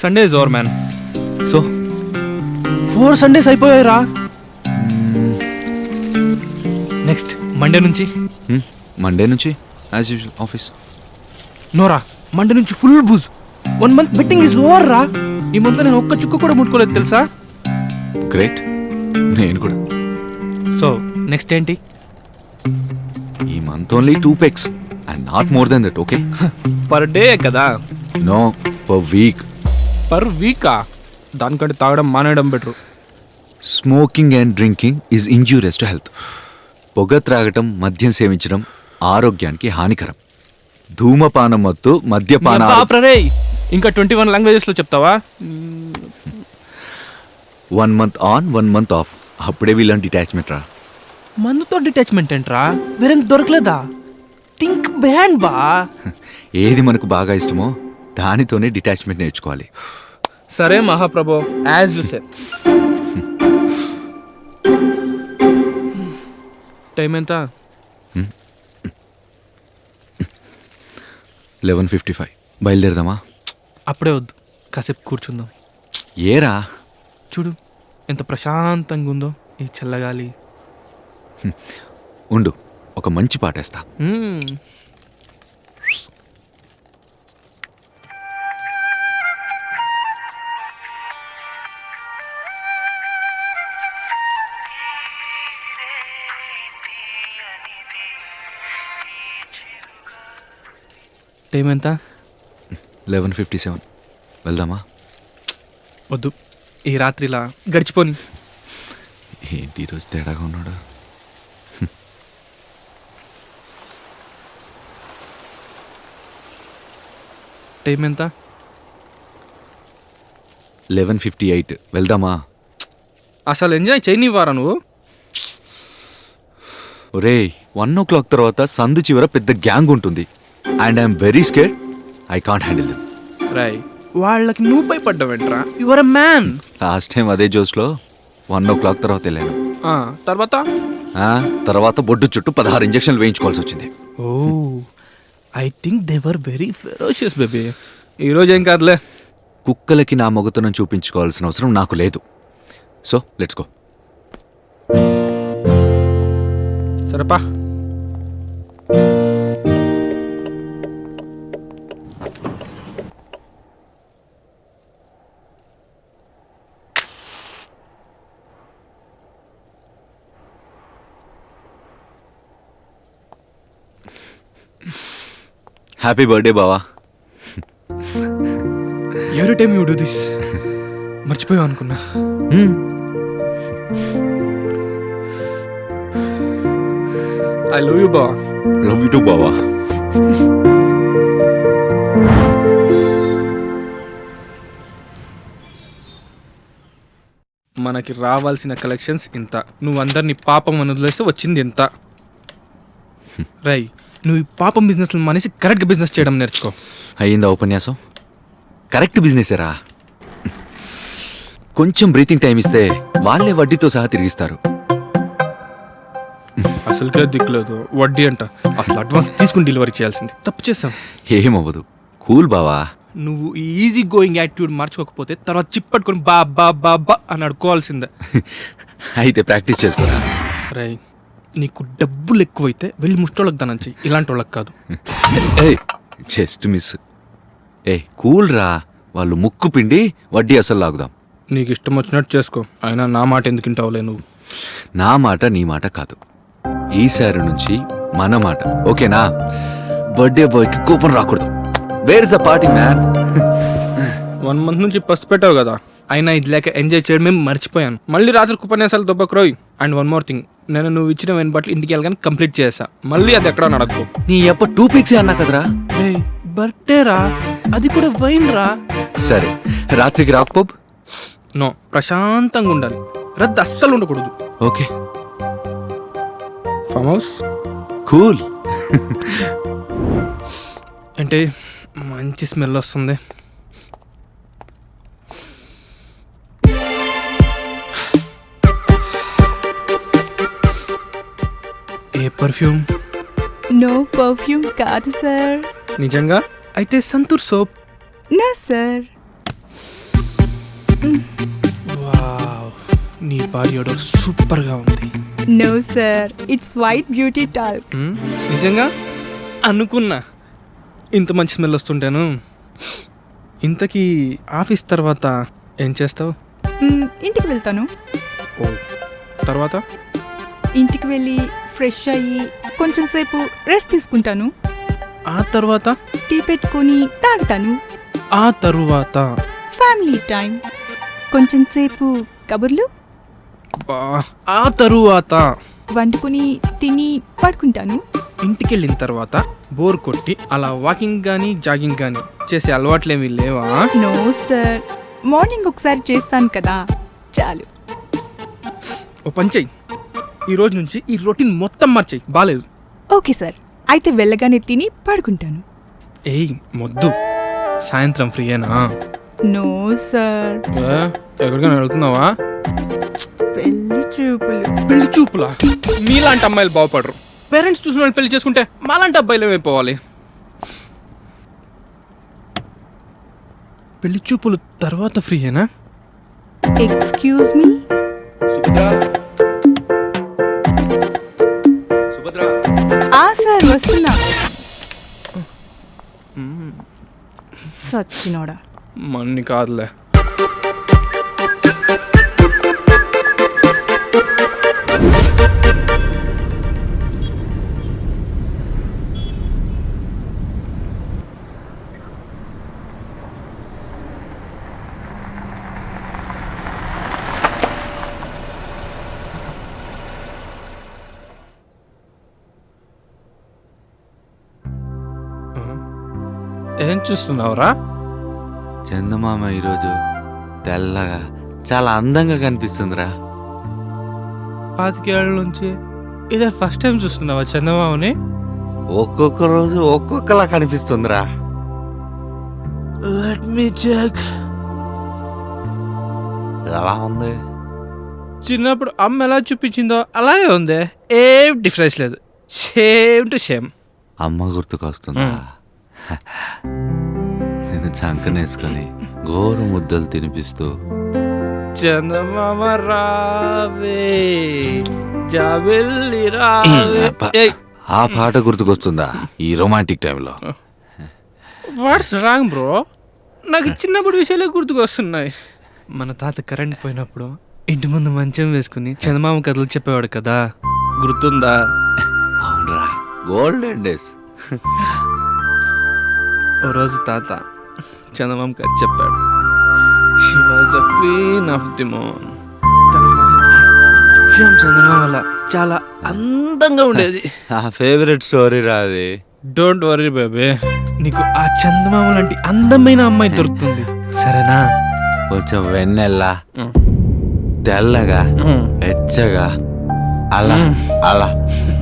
Sunday is over man. So 4 Sundays అయిపోయాయిరా. Next Monday నుంచి Monday నుంచి యాజ్ యూజువల్ ఆఫీస్. నోరా, మండే నుంచి full booze. 1 month betting is over రా. ఈ మంత్లో నేను ఒక్క చుక్క కూడా ముట్టుకోలేదు తెలుసా. గ్రేట్, నేను కూడా. సో నెక్స్ట్ ఏంటి? ఈ month only 2 pegs and not more than that. Okay, per day కదా? No, per week. పర్ వీకా? దానికంటే తాగడం మానేయడం better. Smoking and drinking is injurious to health. పొగ త్రాగటం, మద్యం సేవించడం ఆరోగ్యానికి హానికరం. ధూమపానం మత్తు, మద్యపాన. ఇంకా 21 లాంగ్వేజెస్లో చెప్తావా? 1 month ఆన్ 1 month ఆఫ్. అప్పుడే వీళ్ళని డిటాచ్మెంట్ రా. మందుతో డిటాచ్మెంట్ ఏంట్రా? వేరేం దొరకలేదా? థింక్ బ్యాండ్ బా. ఏది మనకు బాగా ఇష్టమో దానితోనే డిటాచ్మెంట్ నేర్చుకోవాలి. సరే మహాప్రభు, యాజ్ యు సే. టైం ఎంత? 11:55. బయలుదేరదామా? అప్పుడే వద్దు, కాసేపు కూర్చుందాం. ఏరా? చూడు ఎంత ప్రశాంతంగా ఉందో ఈ చల్లగాలి. ఉండు, ఒక మంచి పాటేస్తా. టైం ఎంత? 11:57. వెళ్దామా? వద్దు, ఈ రాత్రిలా గడిచిపోని. ఏంటి ఈరోజు తేడాగా ఉన్నాడు? టైం ఎంత? 11:58. వెళ్దామా? అసలు ఎంజాయ్ చేయనివ్వారా నువ్వు? ఒరే, 1 o'clock తర్వాత సందు చివర పెద్ద గ్యాంగ్ ఉంటుంది. And I'm very scared. I can't handle them. రై, వాళ్ళకి నువ్వు భయపడ్డావేంట్రా? You're a man. Last time అదే జోస్లో 1 o'clock తర్వాత వెళ్ళాను. తర్వాత బొడ్డు చుట్టూ 16 ఇంజక్షన్లు వేయించుకోవాల్సి వచ్చింది. Oh, I think they were very ferocious baby. ఈరోజు ఏం కాదులే. కుక్కలకి నా మొగతనం చూపించుకోవాల్సిన అవసరం నాకు లేదు. So let's go. సరేపా. హ్యాపీ బర్త్డే బావా. Every time you do this. మర్చిపోయావు అనుకున్నా. ఐ లవ్ యూ బావా. లవ్ యూ టూ బావా. మనకి రావాల్సిన కలెక్షన్స్ ఇంత. నువ్వు అందరినీ పాపం అని వదిలేస్తే వచ్చింది ఎంత. రై, నువ్వు ఈ పాపం బిజినెస్ మనిషి కరెక్ట్గా బిజినెస్ చేయడం నేర్చుకో. అయ్యిందా ఉపన్యాసం? కరెక్ట్ బిజినెస్ రా. కొంచెం బ్రీతింగ్ టైం ఇస్తే వాళ్ళే వడ్డీతో సహా తిరిగిస్తారు. అసలుకే దిక్కులేదు, వడ్డీ అంట. అసలు అడ్వాన్స్ తీసుకుని డెలివరీ చేయాల్సింది. తప్పు చేసాం. ఏమవ్వదు, కూల్ బావా. నువ్వు ఈజీ గోయింగ్ యాటిట్యూడ్ మార్చుకోకపోతే తర్వాత చిప్పట్టుకొని బా బా బా బా అని అడుకోవాల్సిందే. అయితే ప్రాక్టీస్ చేసుకోరా. రై, నీకు డబ్బులు ఎక్కువైతే వెళ్ళి ముష్టోళ్ళకి దానం చెయ్యి, ఇలాంటి వాళ్ళకి కాదు. Just miss. కూల్ రా. వాళ్ళు ముక్కు పిండి వడ్డీ అసలు లాగుదాం. నీకు ఇష్టం వచ్చినట్టు చేసుకో. అయినా నా మాట ఎందుకు వింటావులే నువ్వు. నా మాట నీ మాట కాదు, ఈసారి నుంచి మన మాట, ఓకేనా? బర్త్డే బాయ్కి కోపం రాకూడదు. Where is the party man? 1 month నుంచి పస్తు పెట్టావు కదా, అయినా ఇది లేక ఎంజాయ్ చేయడమే మర్చిపోయాను. మళ్ళీ రాత్రి ఉపన్యాసాలు దొబ్బక్రోయ్. అండ్ 1 more thing, నేను నువ్వు ఇచ్చిన వెన్ బట్టలు ఇంటికి వెళ్ళగానే కంప్లీట్ చేసా. మళ్ళీ అది ఎక్కడో నడక్కు. నీ ఎప్ప 2 pigs అన్నా కదరా. బర్త్డే రా, అది కూడా వైన్ రా. సరే, రాత్రికి రాక్ పబ్. నో, ప్రశాంతంగా ఉండాలి. రద్దు అస్సలు ఉండకూడదు. ఓకే. Farm house. కూల్. అంటే మంచి స్మెల్ వస్తుంది. ఏ పర్ఫ్యూమ్? నో పర్ఫ్యూమ్ కాదు సార్. నిజంగా? అయితే సంతూర్ సోప్. నా సార్. వావ్, నీ బాడీ ఆర్డర్ సూపర్ గా ఉంది. No, sir. It's white beauty talc. నిజంగా అనుకున్నా ఇంత మంచి స్మెల్ వస్తుంటాను. ఇంతకీ ఆఫీస్ తర్వాత ఏం చేస్తావు? ఇంటికి వెళ్తాను. ఓ, తర్వాత ఇంటికి వెళ్ళి ఫ్రెష్ అయ్యి కొంచెం సేపు రెస్ట్ తీసుకుంటాను. ఆ తర్వాత టీ పెట్టుకొని తాగుతాను. ఆ తరువాత ఫ్యామిలీ టైం. కొంచెం సేపు కబుర్లు. ఆ తరువాత వండుకొని తిని పడుకుంటాను. ఇంటికి వెళ్ళిన తర్వాత బోర్ కొట్టి అలా వాకింగ్ కానీ జాగింగ్ కానీ చేసే అలవాట్లేమీ లేవా? నో సార్, మార్నింగ్ ఒకసారి చేస్తాను కదా, చాలు. ఓ పని చెయ్యి, ఈ రోజు నుంచి ఈ రొటీన్ మొత్తం మార్చేయి. బాలేదు. ఓకే సార్, అయితే వెళ్ళగానే తిని పడుకుంటాను. ఏయ్ మొద్దు, సాయంత్రం ఫ్రీయేనా? నో సార్, ఎక్కడికైనా వెళ్తున్నావా? పెళ్లి చూపులు. పెళ్లి చూపులా? మీలాంటి అమ్మాయిలు బాగుపడరు. పేరెంట్స్ చూసిన వాళ్ళు పెళ్లి చేసుకుంటే మాలాంటి అబ్బాయిలు ఏమైపోవాలి? పెళ్లి చూపులు తర్వాత ఫ్రీయేనా? Excuse me. సార్ వస్తున్నా. సచ్చినోడా. మన్ని కాదులే. ఏం చూస్తున్నావురా? చందమామ ఈరోజు తెల్లగా చాలా అందంగా కనిపిస్తుందిరా. 5 ఏళ్ళ నుంచి ఇదే ఫస్ట్ టైం చూస్తున్నావా చందమామని? ఒక్కొక్క రోజు ఒక్కొక్కలా కనిపిస్తుందిరా. Let me check. ఎలా ఉంది? చిన్నప్పుడు అమ్మ ఎలా చూపించిందో అలాగే ఉంది, ఏం డిఫరెన్స్ లేదు. Same to same. అమ్మ గుర్తుకొస్తుందా? నేను చంకనేసుకొని గోరు ముద్దలు తినిపిస్తూ చందమామ రావే జాబిల్లి రావే. ఏయ్, ఆ పాట గుర్తుకొస్తుందా ఈ రొమాంటిక్ టైంలో? What's wrong bro? నాకు చిన్నప్పుడు విషయాలే గుర్తుకొస్తున్నాయి. మన తాత కరెంట్ పోయినప్పుడు ఇంటి ముందు మంచం వేసుకుని చందమామ కథలు చెప్పేవాడు కదా, గుర్తుందా? అవునరా, గోల్డెన్ డేస్. ఓ రోజు తాత చందమామ కథ చెప్పాడు. She was the queen of the moon. తన అచ్చం చందమామలా చాలా అందంగా ఉండేది. నా ఫేవరెట్ స్టోరీ రాది. డోంట్ వరీ బేబీ, నీకు ఆ చందమామ లాంటి అందమైన అమ్మాయి దొరుకుతుంది, సరేనా? కొంచెం వెన్నెల్లా తెల్లగా ఎచ్చగా అలా అలా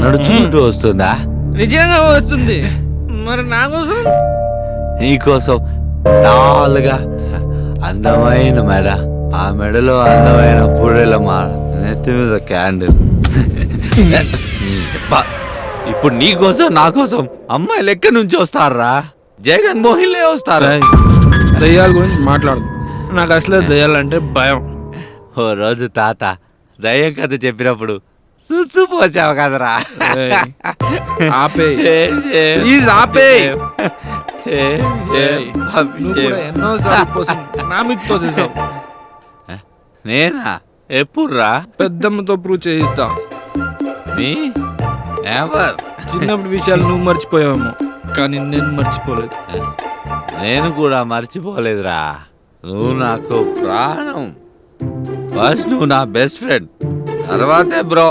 నడుచుకుంటూ వస్తుందా? నిజంగా వస్తుంది. మరి నా కోసం? నీకోసం టాల్గా అందమైన మెడ, ఆ మెడలో అందమైన పూడెల మాల, నెత్తి మీద క్యాండిల్. ఇప్పుడు నీకోసం నా కోసం అమ్మాయిలు ఎక్కడి నుంచి వస్తారా? జగన్ మోహిన్లే వస్తారా? దయ్యాల గురించి మాట్లాడు, నాకు అసలే దయ్యాలంటే భయం. ఓ రోజు తాత దయ్యం కథ చెప్పినప్పుడు చూసిపోచావు కదరా. ఆపే నేనా? ఎప్పుడురా? పెద్దమ్మతో ప్రూవ్ చేయిస్తా. చిన్నప్పుడు విషయాలు నువ్వు మర్చిపోయావేమో, కానీ నేను మర్చిపోలేదు. నేను కూడా మర్చిపోలేదురా. నువ్వు నాకు ప్రాణం. ఫస్ట్ నువ్వు నా బెస్ట్ ఫ్రెండ్, తర్వాతే బ్రో.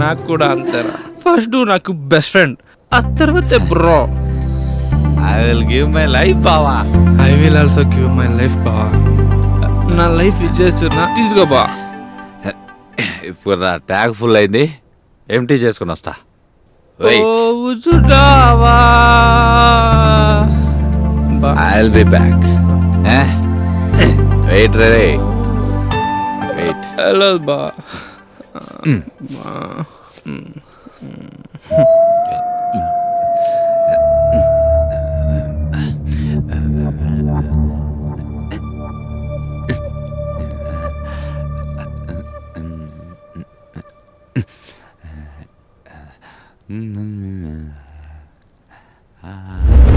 నాకు కూడా అంతేరా. ఫస్ట్ నువ్వు నాకు బెస్ట్ ఫ్రెండ్, ఆ తర్వాతే bro. I will give my life బావా. I will also give my life బావా. నా లైఫ్ ఇచ్చేస్తున్నా, తీసుకో బా. ఇప్పుడు నా ట్యాగ్ ఫుల్ అయింది, ఎంటీ చేసుకుని వస్తా. I will be back. Wait రే, వెయిట్. హలో బా. ఆ.